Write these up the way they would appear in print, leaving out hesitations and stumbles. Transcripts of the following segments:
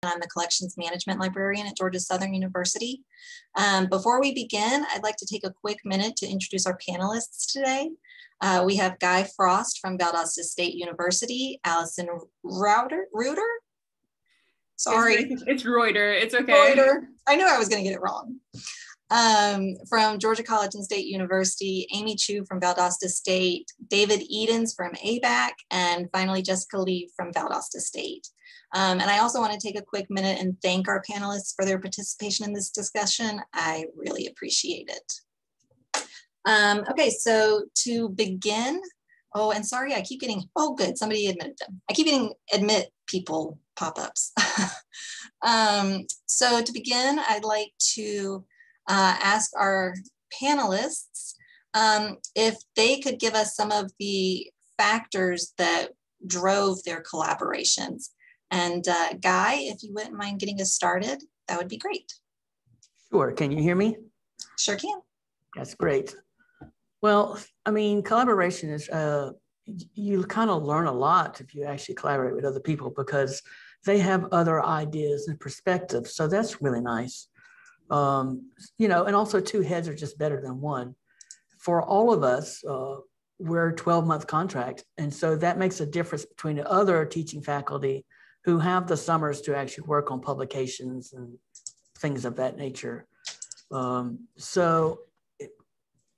I'm the Collections Management Librarian at Georgia Southern University. Before we begin, I'd like to take a quick minute to introduce our panelists today. We have Guy Frost from Valdosta State University, Allison Reuter? Sorry. It's Reuter, it's okay. Reuter, I knew I was gonna get it wrong. From Georgia College and State University, Amy Chu from Valdosta State, David Edens from ABAC, and finally Jessica Lee from Valdosta State. And I also want to take a quick minute and thank our panelists for their participation in this discussion. I really appreciate it. Okay, so to begin, oh, and sorry, I keep getting, oh good, somebody admitted them. I keep getting admit people pop-ups. So to begin, I'd like to ask our panelists if they could give us some of the factors that drove their collaborations. And Guy, if you wouldn't mind getting us started, that would be great. Sure, can you hear me? Sure can. That's great. Well, I mean, collaboration is, you kind of learn a lot if you actually collaborate with other people because they have other ideas and perspectives. So that's really nice. You know, and also 2 heads are just better than 1. For all of us, we're a 12-month contract. And so that makes a difference between the other teaching faculty who have the summers to actually work on publications and things of that nature.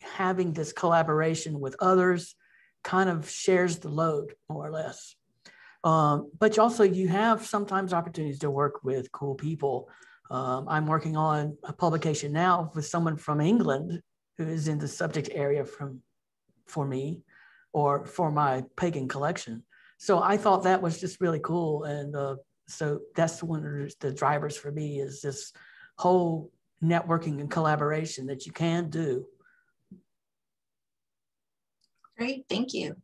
Having this collaboration with others kind of shares the load more or less. But also you have sometimes opportunities to work with cool people. I'm working on a publication now with someone from England who is in the subject area for me or for my pagan collection. So I thought that was just really cool. And so that's one of the drivers for me is this whole networking and collaboration that you can do. Great, thank you.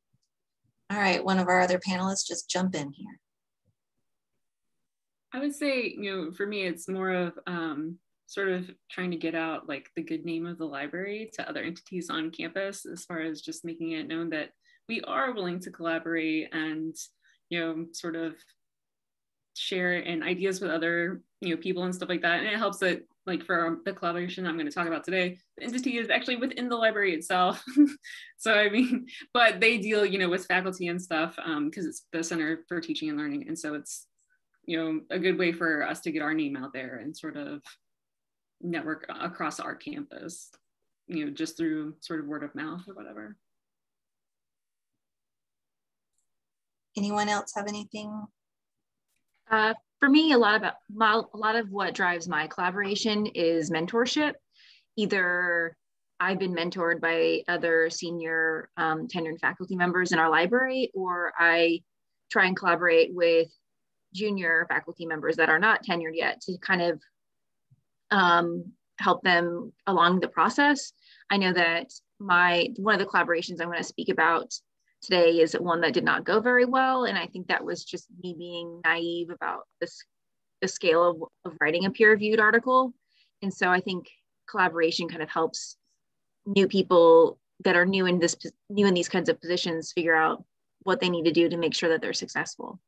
All right, one of our other panelists, just jump in here. I would say, you know, for me, it's more of sort of trying to get out like the good name of the library to other entities on campus, as far as just making it known that we are willing to collaborate and, you know, sort of share and ideas with other, you know, people and stuff like that. And it helps that, like for the collaboration I'm going to talk about today, the entity is actually within the library itself. So I mean, but they deal, you know, with faculty and stuff because it's the Center for Teaching and Learning. And so it's, you know, a good way for us to get our name out there and sort of network across our campus, you know, just through sort of word of mouth or whatever. Anyone else have anything? For me, a lot of what drives my collaboration is mentorship. Either I've been mentored by other senior tenured faculty members in our library, or I try and collaborate with junior faculty members that are not tenured yet to kind of help them along the process. I know that one of the collaborations I'm going to speak about today is one that did not go very well. And I think that was just me being naive about the scale of writing a peer-reviewed article. And so I think collaboration kind of helps new people that are new in these kinds of positions figure out what they need to do to make sure that they're successful.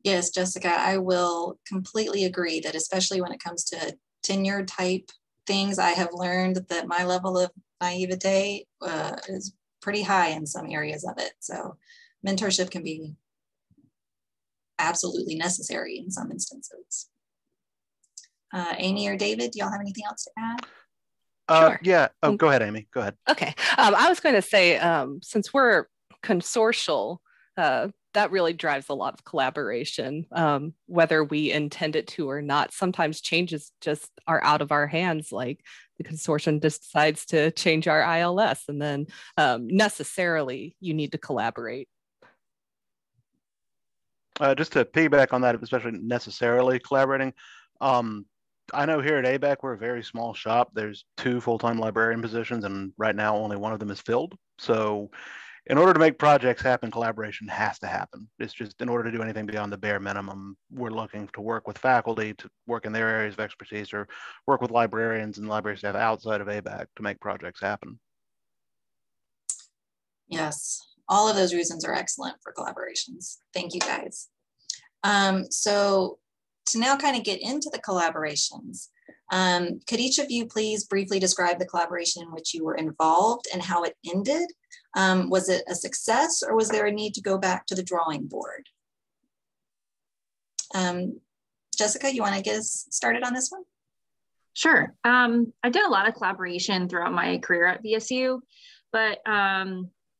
Yes, Jessica, I will completely agree that especially when it comes to tenure type things, I have learned that my level of naivete is pretty high in some areas of it. So mentorship can be absolutely necessary in some instances. Amy or David, do y'all have anything else to add? Sure. Yeah. Oh, go ahead, Amy. Go ahead. Okay. I was going to say, since we're consortial, that really drives a lot of collaboration, whether we intend it to or not. Sometimes changes just are out of our hands, like the consortium decides to change our ILS, and then necessarily you need to collaborate. Just to piggyback on that, especially necessarily collaborating, I know here at ABAC, we're a very small shop. There's 2 full-time librarian positions, and right now only one of them is filled. So in order to make projects happen, collaboration has to happen. It's just in order to do anything beyond the bare minimum, we're looking to work with faculty to work in their areas of expertise or work with librarians and library staff outside of ABAC to make projects happen. Yes, all of those reasons are excellent for collaborations. Thank you guys. So to now kind of get into the collaborations, could each of you please briefly describe the collaboration in which you were involved and how it ended? Was it a success, or was there a need to go back to the drawing board? Jessica, you want to get us started on this one? Sure. I've done a lot of collaboration throughout my career at VSU, but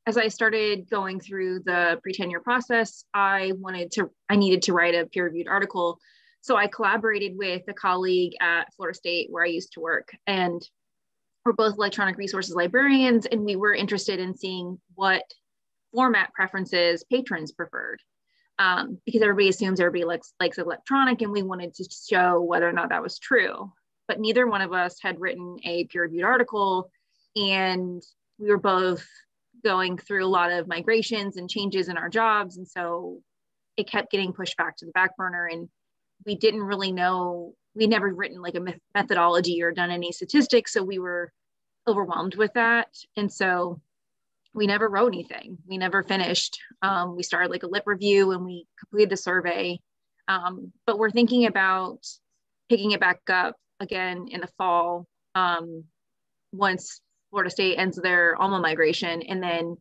as I started going through the pre-tenure process, I needed to write a peer-reviewed article. So I collaborated with a colleague at Florida State where I used to work, and we're both electronic resources librarians, and we were interested in seeing what format preferences patrons preferred. Because everybody assumes everybody likes electronic, and we wanted to show whether or not that was true. But neither one of us had written a peer-reviewed article, and we were both going through a lot of migrations and changes in our jobs. And so it kept getting pushed back to the back burner, and we didn't really know, we'd never written like a methodology or done any statistics. So we were overwhelmed with that. And so we never wrote anything. We never finished. We started like a lit review and we completed the survey. But we're thinking about picking it back up again in the fall, once Florida State ends their alma migration, and then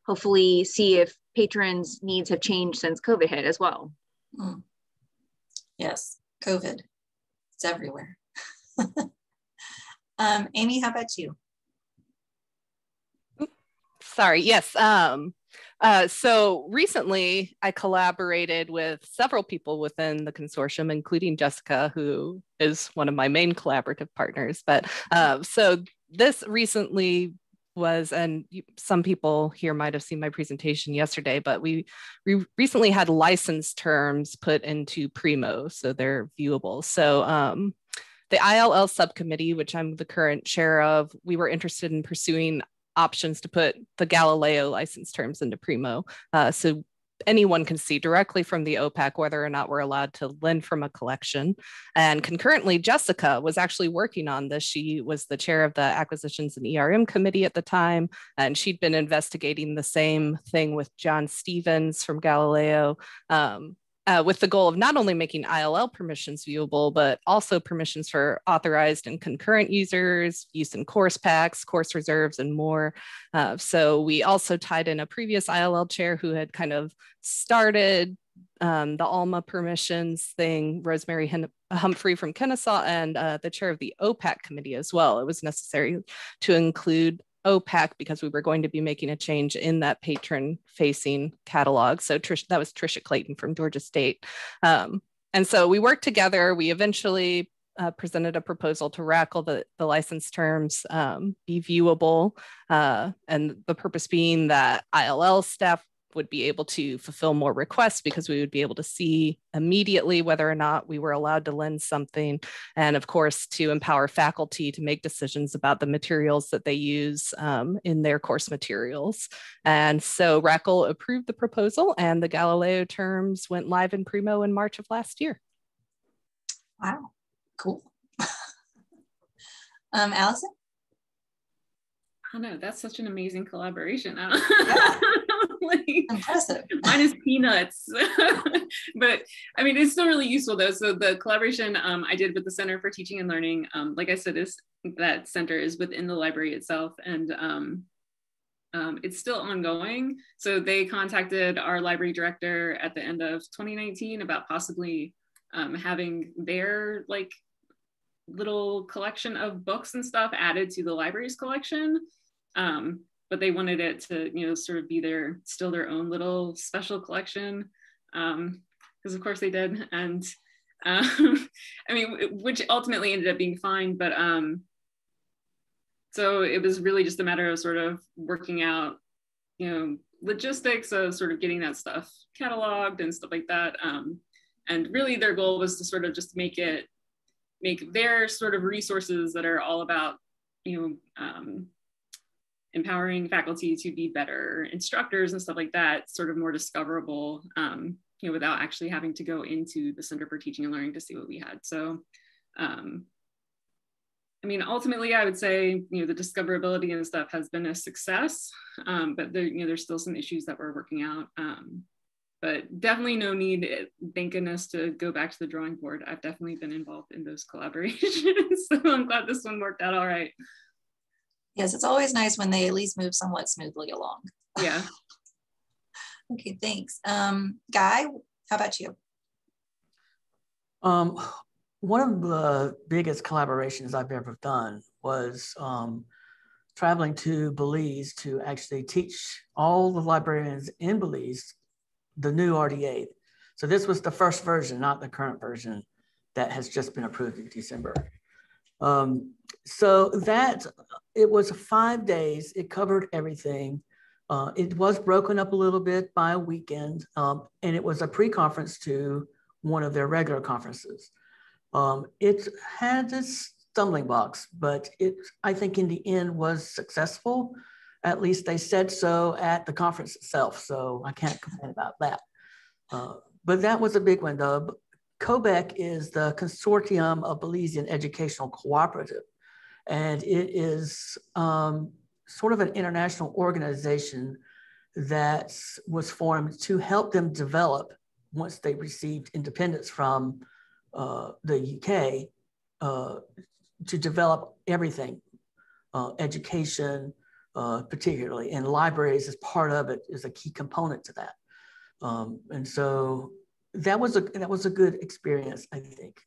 hopefully see if patrons' needs have changed since COVID hit as well. Yes, COVID, it's everywhere. Amy, how about you? Sorry, yes. So recently I collaborated with several people within the consortium, including Jessica, who is one of my main collaborative partners. But so this recently was, and some people here might have seen my presentation yesterday, but we recently had license terms put into Primo, so they're viewable. So the ILL subcommittee, which I'm the current chair of, we were interested in pursuing options to put the Galileo license terms into Primo. So anyone can see directly from the OPAC whether or not we're allowed to lend from a collection. And concurrently, Jessica was actually working on this. She was the chair of the Acquisitions and ERM Committee at the time, and she'd been investigating the same thing with John Stevens from Galileo, with the goal of not only making ILL permissions viewable, but also permissions for authorized and concurrent users, use in course packs, course reserves, and more. So we also tied in a previous ILL chair who had kind of started the ALMA permissions thing, Rosemary Humphrey from Kennesaw, and the chair of the OPAC committee as well. It was necessary to include OPAC because we were going to be making a change in that patron-facing catalog. So that was Tricia Clayton from Georgia State. And so we worked together. We eventually presented a proposal to RACL that the license terms be viewable, and the purpose being that ILL staff would be able to fulfill more requests because we would be able to see immediately whether or not we were allowed to lend something. And of course, to empower faculty to make decisions about the materials that they use in their course materials. And so RACL approved the proposal, and the Galileo terms went live in Primo in March of last year. Wow, cool. Allison? Oh no, that's such an amazing collaboration. Yeah. Like, impressive. Mine is peanuts. But I mean, it's still really useful though. So the collaboration I did with the Center for Teaching and Learning, like I said, that center is within the library itself, and it's still ongoing. So they contacted our library director at the end of 2019 about possibly having their like little collection of books and stuff added to the library's collection. But they wanted it to, you know, sort of be still their own little special collection, because of course they did. And I mean, which ultimately ended up being fine, but so it was really just a matter of sort of working out, you know, logistics of sort of getting that stuff cataloged and stuff like that. And really their goal was to sort of just make their sort of resources that are all about, you know, empowering faculty to be better instructors and stuff like that, sort of more discoverable, you know, without actually having to go into the Center for Teaching and Learning to see what we had. So, I mean, ultimately, I would say, you know, the discoverability and stuff has been a success, but there, you know, there's still some issues that we're working out. but definitely no need, thank goodness, to go back to the drawing board. I've definitely been involved in those collaborations. So I'm glad this one worked out all right. Yes, it's always nice when they at least move somewhat smoothly along. Yeah. Okay, thanks. Guy, how about you? One of the biggest collaborations I've ever done was traveling to Belize to actually teach all the librarians in Belize the new RDA. So this was the first version, not the current version that has just been approved in December. So that, it was 5 days, it covered everything. It was broken up a little bit by a weekend, and it was a pre-conference to one of their regular conferences. It had its stumbling blocks, but it, I think in the end was successful. At least they said so at the conference itself, so I can't complain about that. But that was a big one. The COBEC is the Consortium of Belizean Educational Cooperative, and it is sort of an international organization that was formed to help them develop, once they received independence from the UK, to develop everything, education, particularly, and libraries as part of it is a key component to that. And so that was a good experience, I think.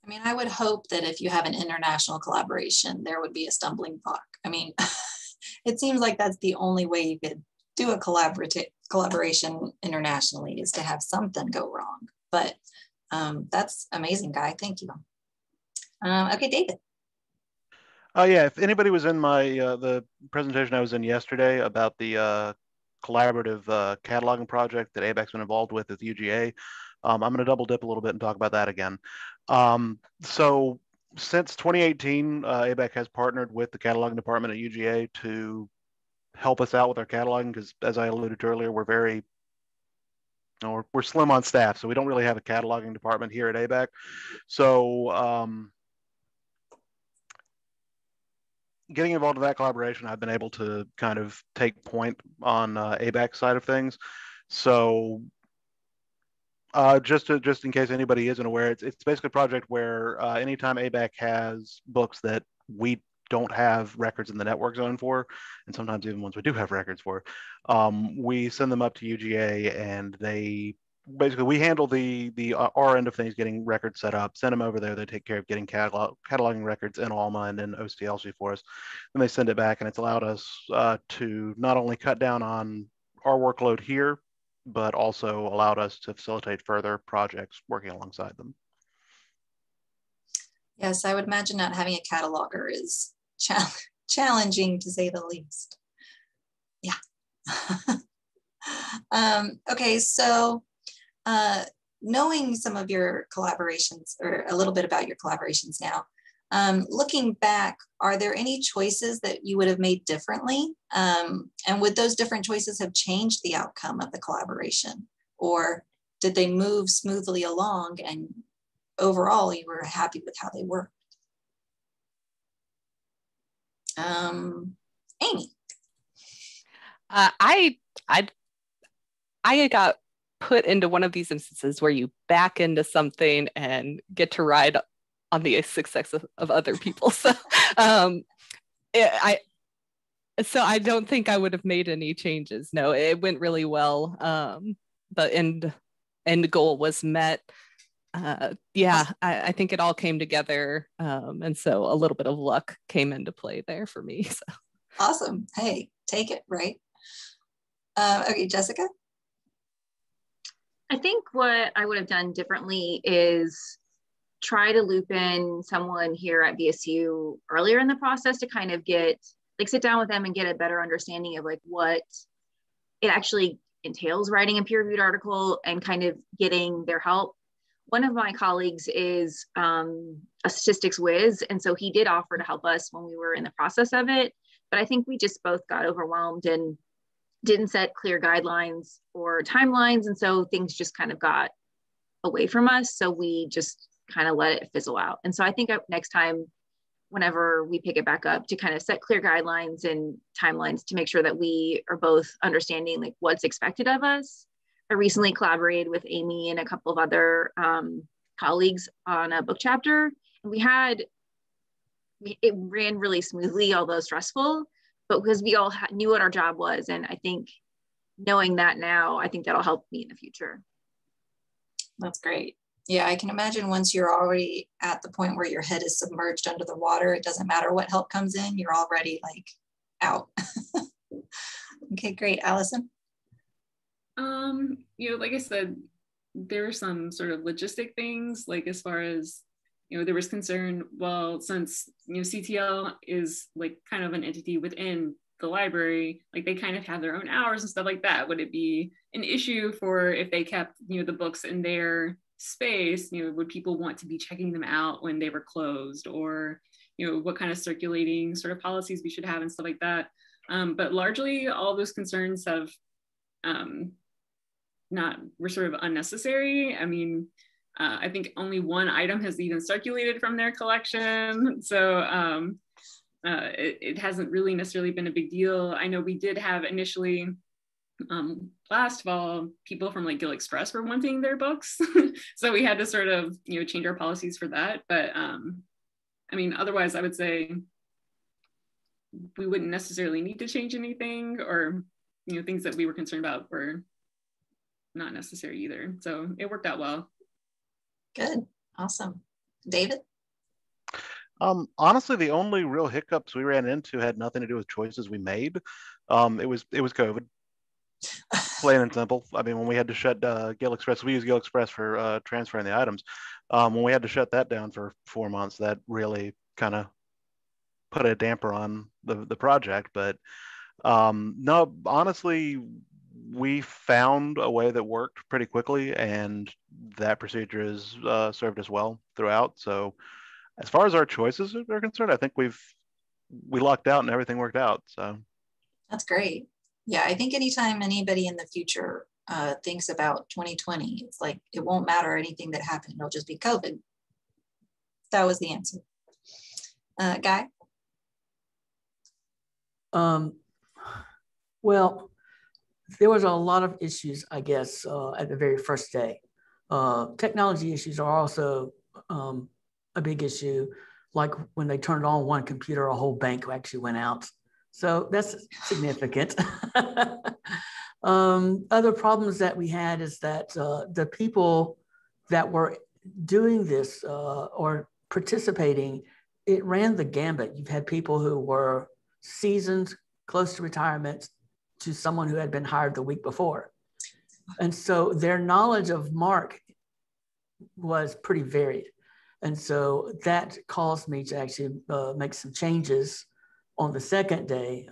I mean, I would hope that if you have an international collaboration, there would be a stumbling block. I mean, it seems like that's the only way you could do a collaboration internationally, is to have something go wrong. But that's amazing, Guy. Thank you. Okay, David. Yeah, if anybody was in my the presentation I was in yesterday about the collaborative cataloging project that ABAC's been involved with at the UGA, I'm going to double dip a little bit and talk about that again. So since 2018, ABAC has partnered with the cataloging department at UGA to help us out with our cataloging, because as I alluded to earlier, we're slim on staff, so we don't really have a cataloging department here at ABAC. So getting involved in that collaboration, I've been able to kind of take point on ABAC's side of things. So just in case anybody isn't aware, it's basically a project where anytime ABAC has books that we don't have records in the network zone for, and sometimes even ones we do have records for, we send them up to UGA, and we handle the our end of things, getting records set up, send them over there. They take care of getting cataloging records in Alma and in OCLC for us. Then they send it back, and it's allowed us to not only cut down on our workload here, but also allowed us to facilitate further projects working alongside them. Yes, I would imagine not having a cataloger is challenging, to say the least. Yeah. Okay, so knowing some of your collaborations, or a little bit about your collaborations now, looking back, are there any choices that you would have made differently? And would those different choices have changed the outcome of the collaboration? Or did they move smoothly along and overall you were happy with how they worked? Amy. I got put into one of these instances where you back into something and get to ride on the success of other people. So I don't think I would have made any changes. No, it went really well. The end goal was met. I think it all came together. And so a little bit of luck came into play there for me. So. Awesome. Hey, take it, right? Okay, Jessica? I think what I would have done differently is try to loop in someone here at VSU earlier in the process to kind of sit down with them and get a better understanding of like what it actually entails writing a peer-reviewed article and kind of getting their help. One of my colleagues is a statistics whiz, and so he did offer to help us when we were in the process of it, but I think we just both got overwhelmed and didn't set clear guidelines or timelines, and so things just kind of got away from us, so we just kind of let it fizzle out. And so I think next time, whenever we pick it back up, to kind of set clear guidelines and timelines to make sure that we are both understanding like what's expected of us, I recently collaborated with Amy and a couple of other colleagues on a book chapter. And it ran really smoothly, although stressful, but because we all knew what our job was. And I think knowing that now, I think that'll help me in the future. That's great. Yeah, I can imagine once you're already at the point where your head is submerged under the water, it doesn't matter what help comes in, you're already like out. Okay, great. Allison? Like I said, there were some sort of logistic things, like as far as, there was concern, well, since, CTL is like kind of an entity within the library, like they kind of have their own hours and stuff like that. Would it be an issue for if they kept, the books in their space, would people want to be checking them out when they were closed, or, what kind of circulating sort of policies we should have and stuff like that. But largely all those concerns have were sort of unnecessary. I mean, I think only one item has even circulated from their collection. So it hasn't really necessarily been a big deal. I know we did have initially, last fall, people from like Gill Express were wanting their books. So we had to sort of, change our policies for that. But I mean, otherwise I would say we wouldn't necessarily need to change anything, or, things that we were concerned about were not necessary either. So it worked out well. Good. Awesome. David? Honestly, the only real hiccups we ran into had nothing to do with choices we made. It was COVID, plain and simple. I mean, when we had to shut Gill Express, we use Gill Express for transferring the items. When we had to shut that down for 4 months, that really kind of put a damper on the project. But no, honestly, we found a way that worked pretty quickly, and that procedure has served us well throughout. So as far as our choices are concerned, I think we lucked out and everything worked out. So that's great. Yeah, I think anytime anybody in the future thinks about 2020, it's like it won't matter anything that happened. It'll just be COVID. That was the answer. Guy? Well, there was a lot of issues, I guess, at the very first day. Technology issues are also a big issue. Like when they turned on one computer, a whole bank actually went out. So that's significant. Other problems that we had is that the people that were doing this or participating, it ran the gambit. You've had people who were seasoned, close to retirement, to someone who had been hired the week before. And so their knowledge of Mark was pretty varied. And so that caused me to actually make some changes on the second day.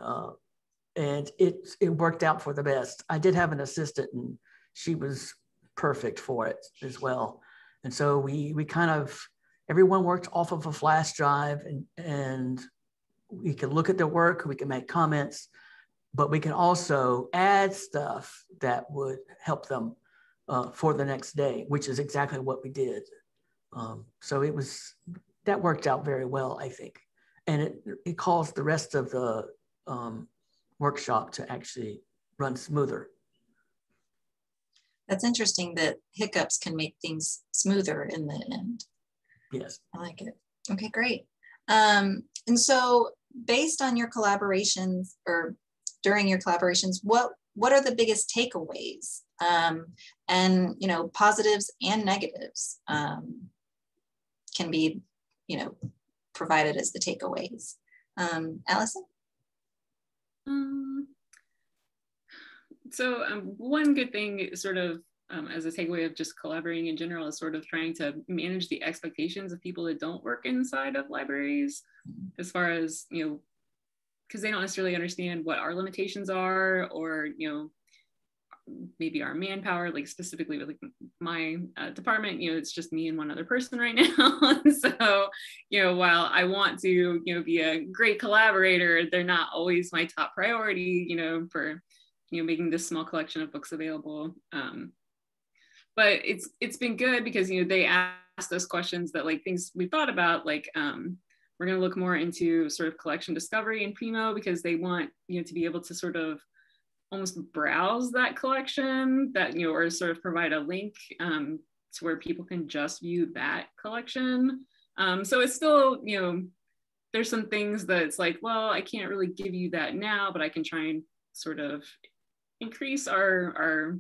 And it worked out for the best. I did have an assistant, and she was perfect for it as well. And so we kind of, everyone worked off of a flash drive, and we could look at their work, we can make comments, but we can also add stuff that would help them for the next day, which is exactly what we did. So that worked out very well, I think. And it caused the rest of the workshop to actually run smoother. That's interesting that hiccups can make things smoother in the end. Yes. I like it. Okay, great. And so based on your collaborations, or during your collaborations, what are the biggest takeaways? And, positives and negatives can be, provided as the takeaways. Allison? So one good thing sort of as a takeaway of just collaborating in general is sort of trying to manage the expectations of people that don't work inside of libraries, as far as, because they don't necessarily understand what our limitations are, or, maybe our manpower, like specifically with like my department, it's just me and one other person right now. So, while I want to, be a great collaborator, they're not always my top priority, for, making this small collection of books available. But it's been good because, they asked us questions that like things we thought about, like we're going to look more into sort of collection discovery and primo, because they want, to be able to sort of almost browse that collection, that, you know, or sort of provide a link to where people can just view that collection. So it's still, you know, there's some things that it's like, well, I can't really give you that now, but I can try and sort of increase our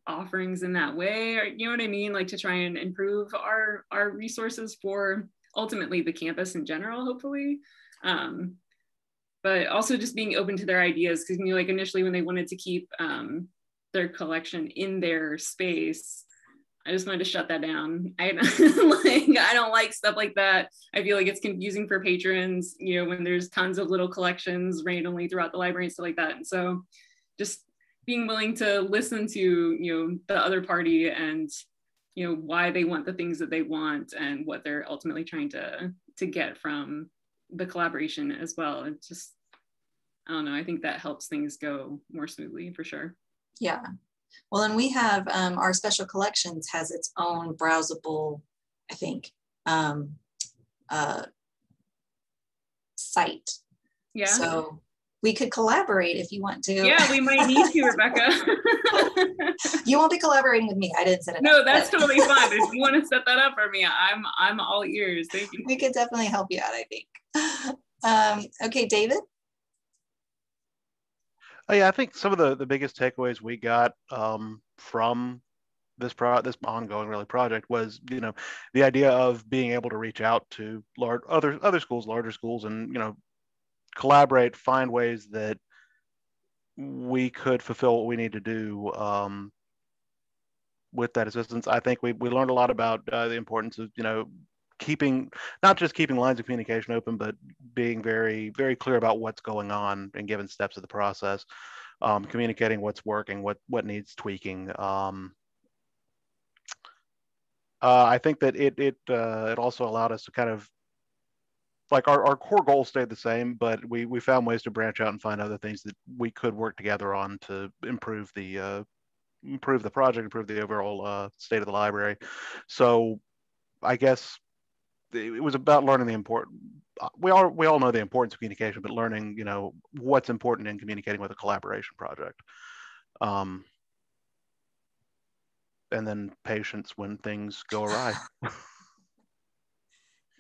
offerings in that way, or, you know what I mean, like to try and improve our resources for ultimately the campus in general, hopefully. But also just being open to their ideas, because, you know, like initially when they wanted to keep their collection in their space, I just wanted to shut that down. I don't like stuff like that. I feel like it's confusing for patrons, you know, when there's tons of little collections randomly throughout the library and stuff like that. And so just being willing to listen to, you know, the other party and, you know, why they want the things that they want and what they're ultimately trying to get from the collaboration as well. It's just, I don't know, I think that helps things go more smoothly for sure. Yeah. Well, and we have our special collections has its own browsable, I think, site. Yeah. So we could collaborate if you want to. Yeah, we might need to, Rebecca. You won't be collaborating with me. I didn't set it up. No, that's totally fine. If you want to set that up for me, I'm all ears. Thank you. We could definitely help you out, I think. Okay, David. Oh, yeah, I think some of the biggest takeaways we got from this ongoing really project was, you know, the idea of being able to reach out to other schools, larger schools, and, you know, collaborate, find ways that we could fulfill what we need to do with that assistance. I think we learned a lot about the importance of, you know, not just keeping lines of communication open, but being very, very clear about what's going on and given steps of the process, communicating what's working, what needs tweaking. I think that it also allowed us to kind of, like, our core goals stayed the same, but we found ways to branch out and find other things that we could work together on to improve the project, improve the overall state of the library. So I guess it was about learning the important. We all know the importance of communication, but learning, you know, what's important in communicating with a collaboration project, and then patience when things go awry.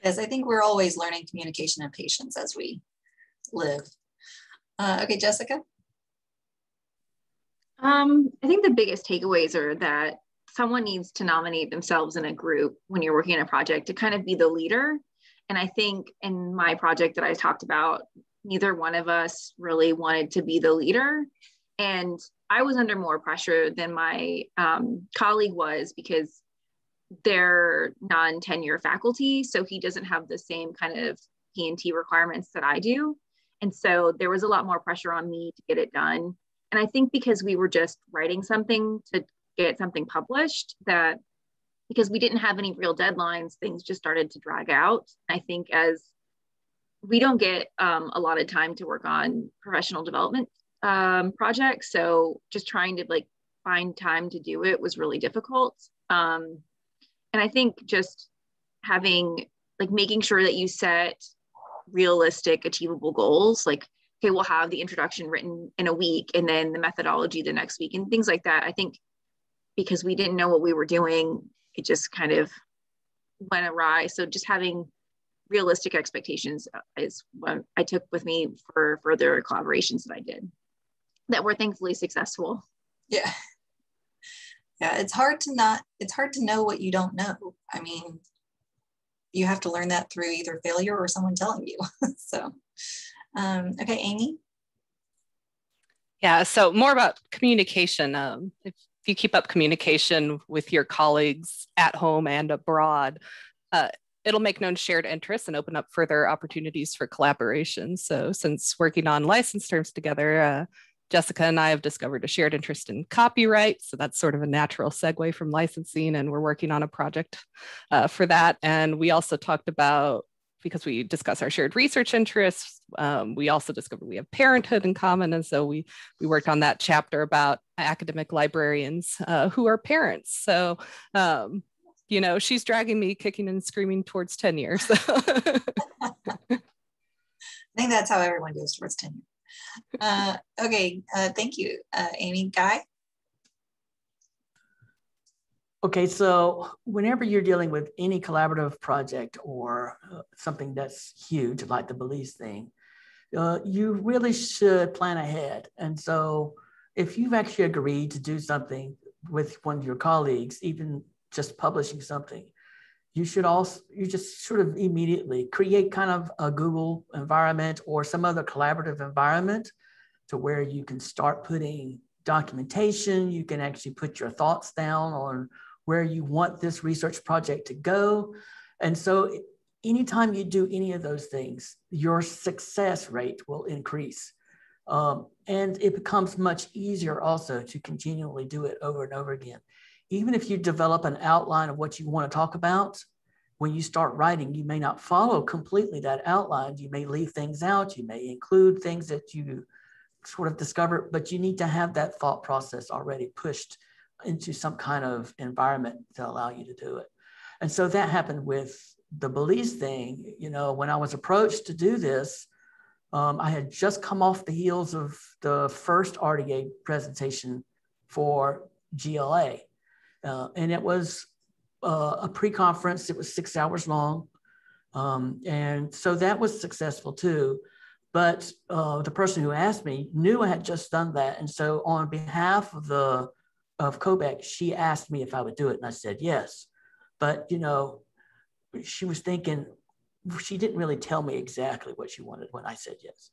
Yes, I think we're always learning communication and patience as we live. Okay, Jessica. I think the biggest takeaways are that someone needs to nominate themselves in a group when you're working on a project to kind of be the leader. And I think in my project that I talked about, neither one of us really wanted to be the leader. And I was under more pressure than my colleague was, because they're non-tenure faculty. So he doesn't have the same kind of P&T requirements that I do. And so there was a lot more pressure on me to get it done. And I think because we were just writing something to get something published, that because we didn't have any real deadlines, things just started to drag out. I think as we don't get a lot of time to work on professional development projects. So just trying to like find time to do it was really difficult. And I think just having, like, making sure that you set realistic, achievable goals, like, okay, we'll have the introduction written in a week and then the methodology the next week and things like that. I think because we didn't know what we were doing, it just kind of went awry. So just having realistic expectations is what I took with me for further collaborations that I did that were thankfully successful. Yeah. Yeah, it's hard to know what you don't know. I mean, you have to learn that through either failure or someone telling you. So, okay, Amy. Yeah, so more about communication. If you keep up communication with your colleagues at home and abroad, it'll make known shared interests and open up further opportunities for collaboration. So since working on license terms together, Jessica and I have discovered a shared interest in copyright. So that's sort of a natural segue from licensing, and we're working on a project for that. And we also talked about, because we discuss our shared research interests, we also discovered we have parenthood in common. And so we worked on that chapter about academic librarians who are parents. So, you know, she's dragging me kicking and screaming towards tenure. So. I think that's how everyone goes towards tenure. Okay, thank you, Amy. Guy? Okay, so whenever you're dealing with any collaborative project or something that's huge, like the Belize thing, you really should plan ahead. And so if you've actually agreed to do something with one of your colleagues, even just publishing something, you just sort of immediately create kind of a Google environment or some other collaborative environment to where you can start putting documentation. You can actually put your thoughts down on where you want this research project to go. And so anytime you do any of those things, your success rate will increase. And it becomes much easier also to continually do it over and over again. Even if you develop an outline of what you want to talk about, when you start writing, you may not follow completely that outline. You may leave things out. You may include things that you sort of discover, but you need to have that thought process already pushed into some kind of environment to allow you to do it. And so that happened with the Belize thing. You know, when I was approached to do this, I had just come off the heels of the first RDA presentation for GLA. And it was a pre-conference. It was 6 hours long. And so that was successful too. But the person who asked me knew I had just done that. And so on behalf of Quebec, she asked me if I would do it. And I said, yes. But, you know, she was thinking, she didn't really tell me exactly what she wanted when I said yes.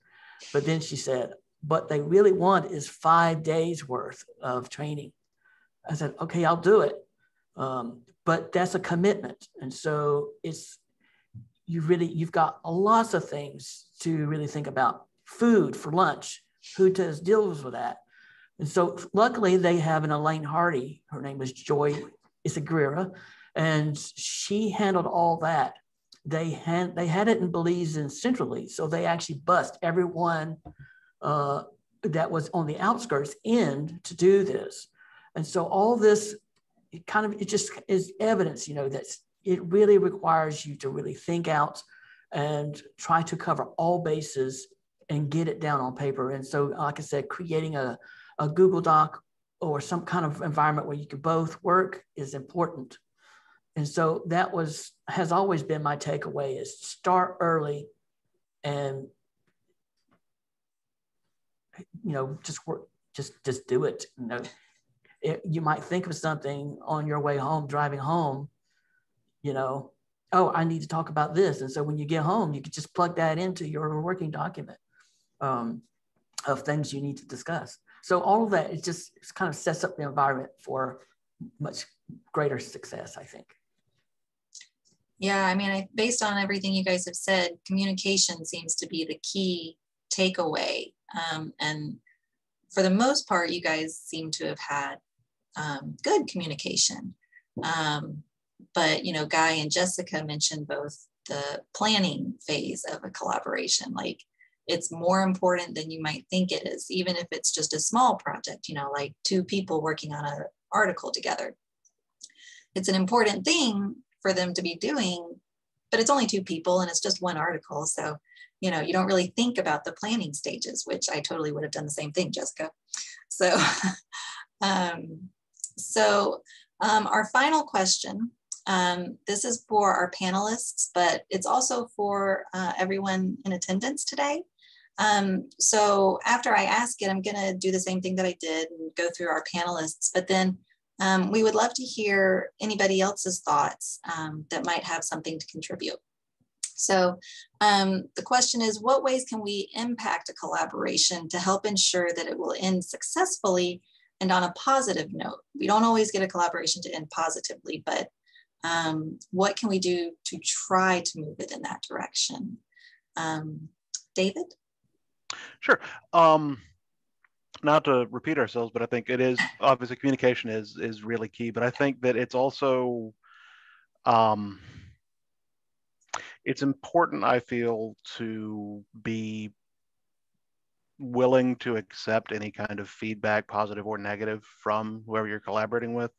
But then she said, what they really want is 5 days worth of training. I said, okay, I'll do it. But that's a commitment. And so you've got lots of things to really think about. Food for lunch, who deals with that? And so luckily they have an Elaine Hardy, her name is Joy Isaguirre, and she handled all that. They had it in Belize and centrally. So they actually bussed everyone that was on the outskirts in to do this. And so all this, it just is evidence, you know, that it really requires you to really think out and try to cover all bases and get it down on paper. And so, like I said, creating a Google Doc or some kind of environment where you can both work is important. And so that has always been my takeaway, is start early and, you know, just work, just do it. You know, you might think of something on your way home, driving home, you know, oh, I need to talk about this. And so when you get home, you could just plug that into your working document of things you need to discuss. So all of that, it kind of sets up the environment for much greater success, I think. Yeah, I mean, based on everything you guys have said, communication seems to be the key takeaway. And for the most part, you guys seem to have had good communication. But, you know, Guy and Jessica mentioned both the planning phase of a collaboration. Like, it's more important than you might think it is, even if it's just a small project, you know, like 2 people working on an article together. It's an important thing for them to be doing, but it's only 2 people and it's just 1 article. So, you know, you don't really think about the planning stages, which I totally would have done the same thing, Jessica. So, our final question, this is for our panelists, but it's also for everyone in attendance today. So after I ask it, I'm going to do the same thing that I did and go through our panelists, but then we would love to hear anybody else's thoughts that might have something to contribute. So the question is, what ways can we impact a collaboration to help ensure that it will end successfully and on a positive note? We don't always get a collaboration to end positively, but what can we do to try to move it in that direction? David? Sure. Not to repeat ourselves, but I think it is, obviously communication is really key, but I think that it's also, it's important, I feel, to be willing to accept any kind of feedback, positive or negative, from whoever you're collaborating with.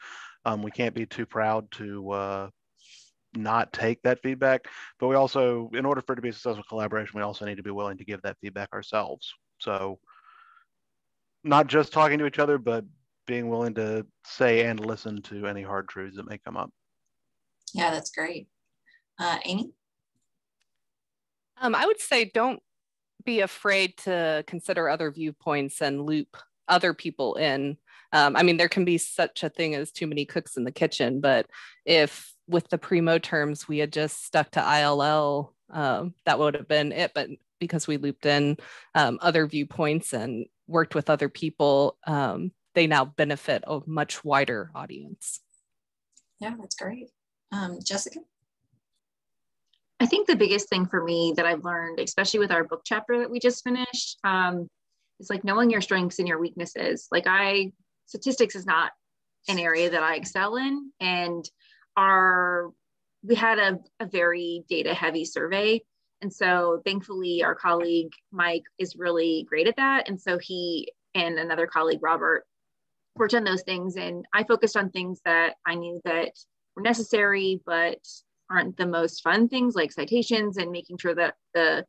We can't be too proud to not take that feedback, but we also, in order for it to be a successful collaboration, we also need to be willing to give that feedback ourselves. So not just talking to each other, but being willing to say and listen to any hard truths that may come up. Yeah, that's great. Amy? I would say don't be afraid to consider other viewpoints and loop other people in. I mean, there can be such a thing as too many cooks in the kitchen, but if with the primo terms we had just stuck to ILL, that would have been it. But because we looped in other viewpoints and worked with other people, they now benefit a much wider audience. Yeah, that's great. Jessica? I think the biggest thing for me that I've learned, especially with our book chapter that we just finished, is like knowing your strengths and your weaknesses. Like statistics is not an area that I excel in. And we had a very data heavy survey. And so thankfully our colleague, Mike, is really great at that. And so he and another colleague, Robert, worked on those things. And I focused on things that I knew that were necessary, but aren't the most fun things, like citations and making sure that the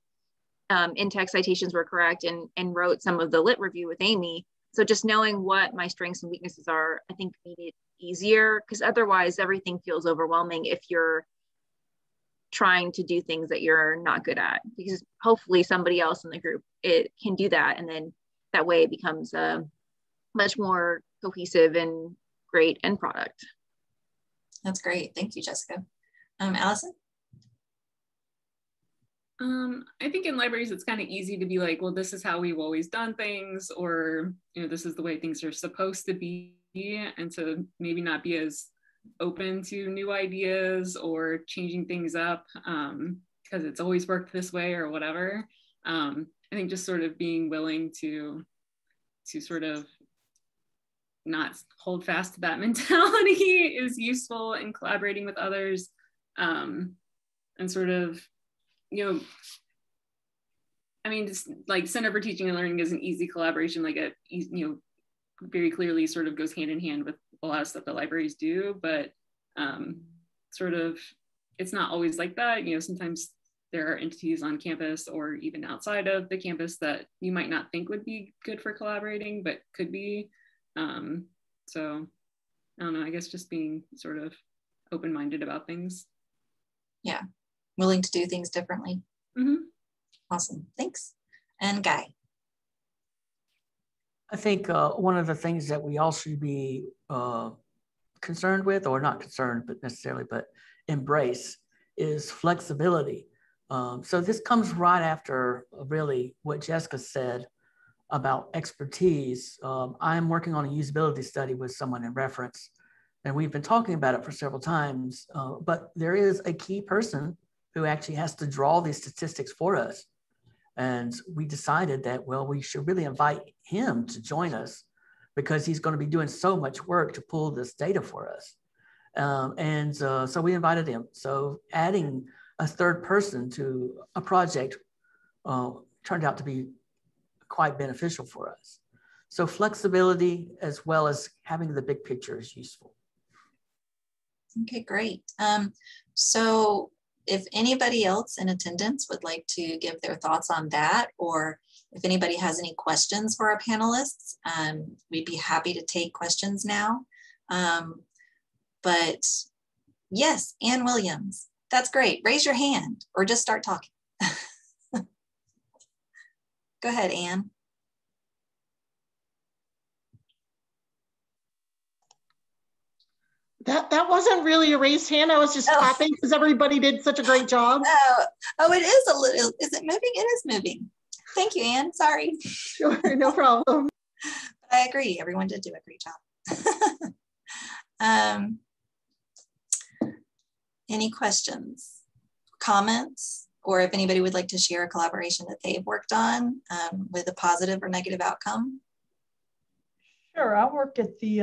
in-text citations were correct, and wrote some of the lit review with Amy. So just knowing what my strengths and weaknesses are, I think made it easier, because otherwise everything feels overwhelming if you're trying to do things that you're not good at, because hopefully somebody else in the group can do that. And then that way it becomes a much more cohesive and great end product. That's great. Thank you, Jessica. Allison? I think in libraries, it's kind of easy to be like, well, this is how we've always done things, or, this is the way things are supposed to be, and to maybe not be as open to new ideas or changing things up because it's always worked this way or whatever. I think just sort of being willing to sort of not hold fast to that mentality is useful in collaborating with others, and sort of, I mean, just like Center for Teaching and Learning is an easy collaboration, like very clearly sort of goes hand in hand with a lot of stuff that libraries do, but sort of, it's not always like that. Sometimes there are entities on campus or even outside of the campus that you might not think would be good for collaborating, but could be. So I don't know, I guess just being sort of open-minded about things. Yeah, willing to do things differently. Mm-hmm. Awesome, thanks. And Guy? I think one of the things that we all should be concerned with, or not concerned, but necessarily, but embrace, is flexibility. So this comes right after really what Jessica said about expertise. I'm working on a usability study with someone in reference, and we've been talking about it for several times, but there is a key person who actually has to draw these statistics for us. And we decided that, well, we should really invite him to join us because he's going to be doing so much work to pull this data for us. So we invited him. So adding a third person to a project turned out to be quite beneficial for us. So flexibility as well as having the big picture is useful. Okay, great. So if anybody else in attendance would like to give their thoughts on that, or if anybody has any questions for our panelists, we'd be happy to take questions now. But yes, Ann Williams, that's great. Raise your hand or just start talking. Go ahead, Ann. That wasn't really a raised hand. I was just clapping because everybody did such a great job. Oh, it is a little, is it moving? It is moving. Thank you, Ann, sorry. Sure, no problem. But I agree, everyone did do a great job. Any questions, comments, or if anybody would like to share a collaboration that they've worked on with a positive or negative outcome? Sure, I work at the,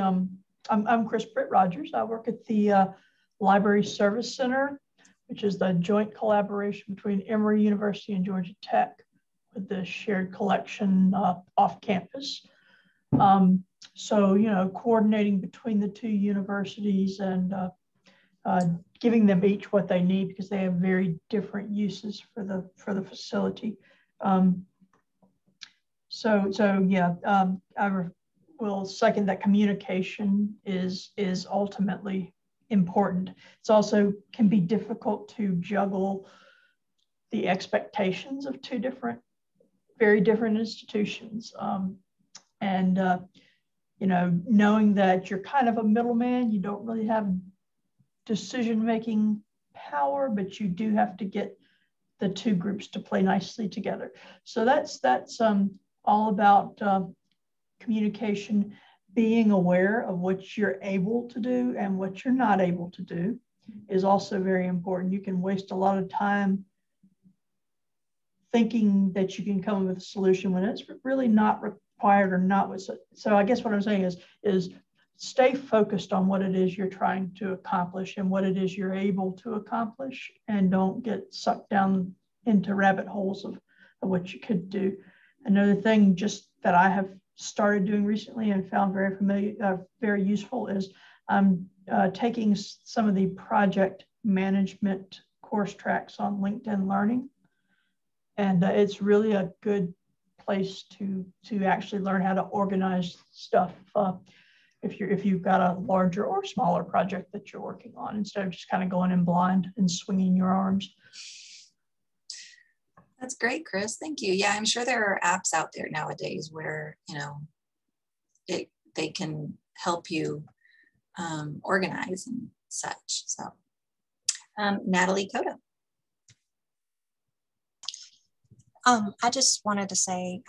I'm Chris Rogers. I work at the Library Service Center, which is the joint collaboration between Emory University and Georgia Tech with the shared collection off campus. So, coordinating between the two universities and giving them each what they need because they have very different uses for the facility. So yeah, will second that communication is ultimately important. It's also can be difficult to juggle the expectations of two very different institutions. Knowing that you're kind of a middleman, you don't really have decision-making power, but you do have to get the two groups to play nicely together. So that's all about communication, being aware of what you're able to do and what you're not able to do is also very important. You can waste a lot of time thinking that you can come up with a solution when it's really not required or not. So I guess what I'm saying is stay focused on what it is you're trying to accomplish and what it is you're able to accomplish, and don't get sucked down into rabbit holes of what you could do. Another thing just that I have started doing recently and found very useful is I'm taking some of the project management course tracks on LinkedIn Learning. And it's really a good place to actually learn how to organize stuff if you've got a larger or smaller project that you're working on, instead of just kind of going in blind and swinging your arms. That's great, Chris. Thank you. Yeah, I'm sure there are apps out there nowadays where, they can help you organize and such. So, Natalie Coda. I just wanted to say,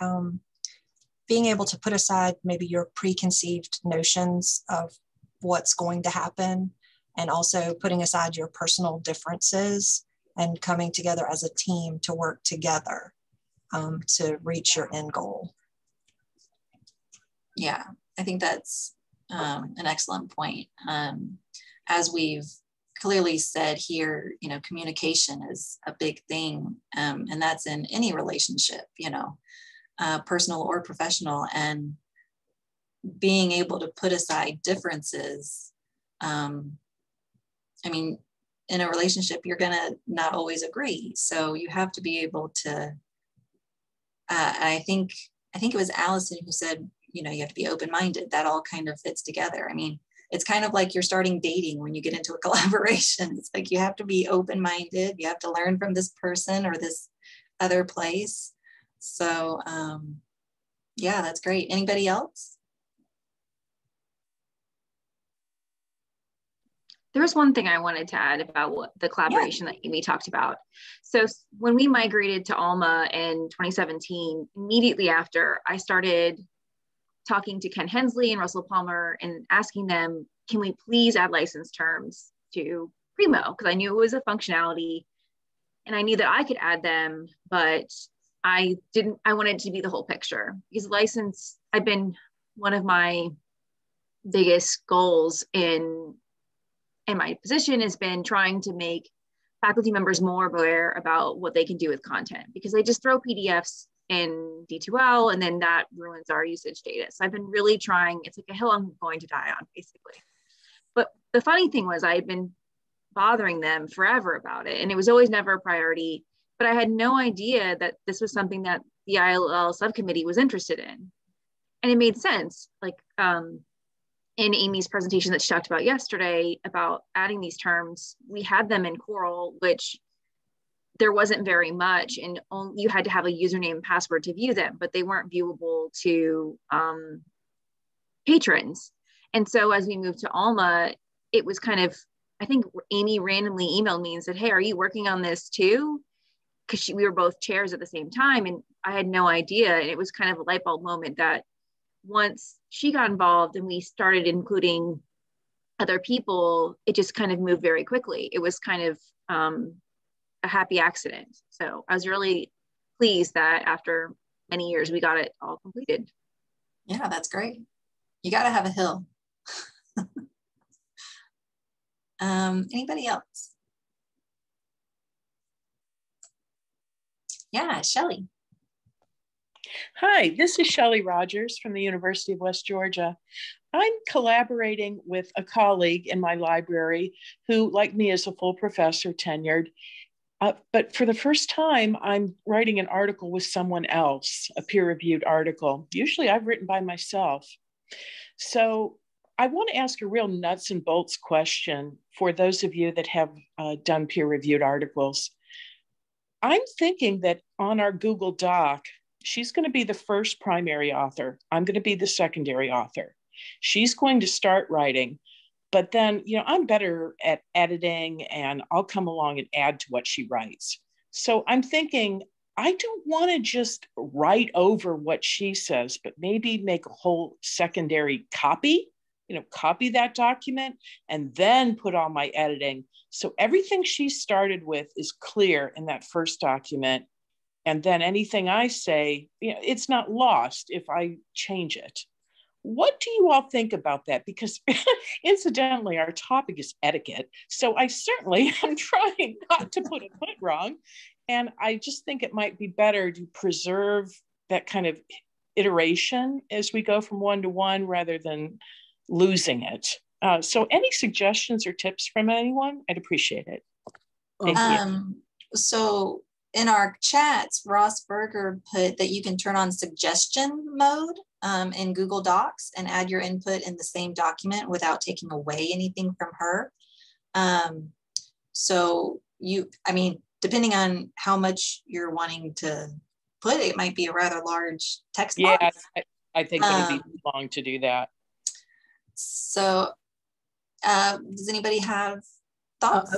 being able to put aside maybe your preconceived notions of what's going to happen, and also putting aside your personal differences and coming together as a team to work together to reach your end goal. Yeah, I think that's an excellent point. As we've clearly said here, communication is a big thing, and that's in any relationship, personal or professional, and being able to put aside differences. In a relationship, you're gonna not always agree, so you have to be able to. I think it was Allison who said, you have to be open-minded. That all kind of fits together. It's kind of like you're starting dating when you get into a collaboration. It's like you have to be open-minded. You have to learn from this person or this other place. So yeah, that's great. Anybody else? There was one thing I wanted to add about what the collaboration that Amy talked about. So when we migrated to Alma in 2017, immediately after, I started talking to Ken Hensley and Russell Palmer and asking them, can we please add license terms to Primo? Because I knew it was a functionality and I knew that I could add them, but I wanted it to be the whole picture, because license had been one of my biggest goals in my position, has been trying to make faculty members more aware about what they can do with content, because they just throw PDFs in D2L and then that ruins our usage data. So I've been really trying, it's like a hill I'm going to die on, basically. But the funny thing was I had been bothering them forever about it, and it was always never a priority, but I had no idea that this was something that the ILL subcommittee was interested in. And it made sense, like in Amy's presentation that she talked about yesterday about adding these terms, we had them in Coral, which there wasn't very much, and you had to have a username and password to view them, but they weren't viewable to patrons. And so as we moved to Alma, it was kind of, I think Amy randomly emailed me and said, hey, are you working on this too? Because we were both chairs at the same time, and I had no idea. And it was kind of a light bulb moment that once she got involved and we started including other people, it just kind of moved very quickly. It was kind of a happy accident. So I was really pleased that after many years, we got it all completed. Yeah, that's great. You got to have a hill. Anybody else? Yeah, Shelly. Hi, this is Shelly Rogers from the University of West Georgia. I'm collaborating with a colleague in my library who, like me, is a full professor tenured. But for the first time, I'm writing an article with someone else, a peer-reviewed article. Usually I've written by myself. So I want to ask a real nuts and bolts question for those of you that have done peer-reviewed articles. I'm thinking that on our Google Doc, she's going to be the first primary author. I'm going to be the secondary author. She's going to start writing. But then, I'm better at editing and I'll come along and add to what she writes. So I'm thinking, I don't want to just write over what she says, but maybe make a whole secondary copy, copy that document and then put all my editing. So everything she started with is clear in that first document. And then anything I say, it's not lost if I change it. What do you all think about that? Because incidentally, our topic is etiquette. So I certainly am trying not to put a foot wrong. And I just think it might be better to preserve that kind of iteration as we go from one to one rather than losing it. So any suggestions or tips from anyone? I'd appreciate it. Thank you. So in our chats, Ross Berger put that you can turn on suggestion mode in Google Docs and add your input in the same document without taking away anything from her. So depending on how much you're wanting to put, it might be a rather large text box. Yeah, I think it would be too long to do that. So does anybody have thoughts?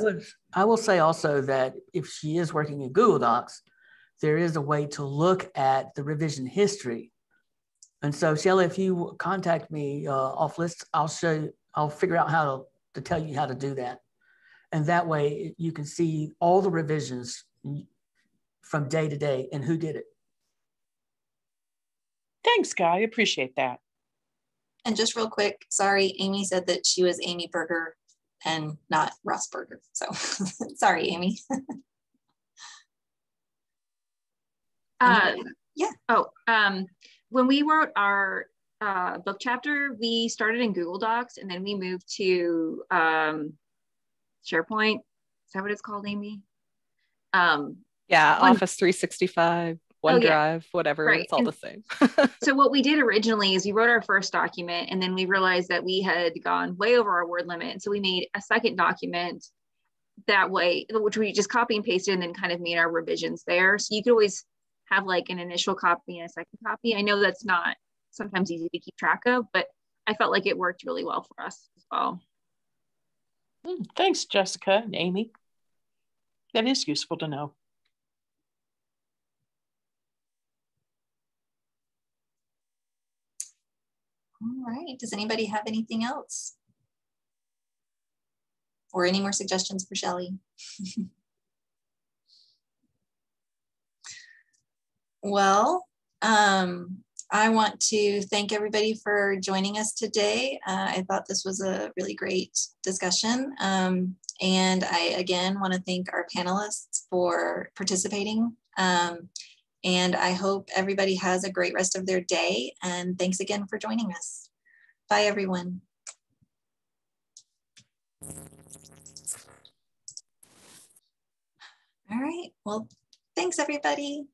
I will say also that if she is working in Google Docs, there is a way to look at the revision history. And so, Shelly, if you contact me off list, I'll figure out how to tell you how to do that. And that way you can see all the revisions from day to day and who did it. Thanks, Guy. I appreciate that. And just real quick, sorry, Amy said that she was Amy Berger and not Ross Berger. So sorry, Amy. Yeah. When we wrote our book chapter, we started in Google Docs and then we moved to SharePoint. Is that what it's called, Amy? Office 365, OneDrive, whatever. Right. It's all the same. So what we did originally is we wrote our first document and then we realized that we had gone way over our word limit. And so we made a second document that way, which we just copy and pasted and then kind of made our revisions there. So you could always have like an initial copy and a second copy. I know that's not sometimes easy to keep track of, but I felt like it worked really well for us as well. Thanks, Jessica and Amy. That is useful to know. All right, does anybody have anything else? Or any more suggestions for Shelly? Well, I want to thank everybody for joining us today. I thought this was a really great discussion. And I, again, want to thank our panelists for participating. And I hope everybody has a great rest of their day. And thanks again for joining us. Bye, everyone. All right, well, thanks, everybody.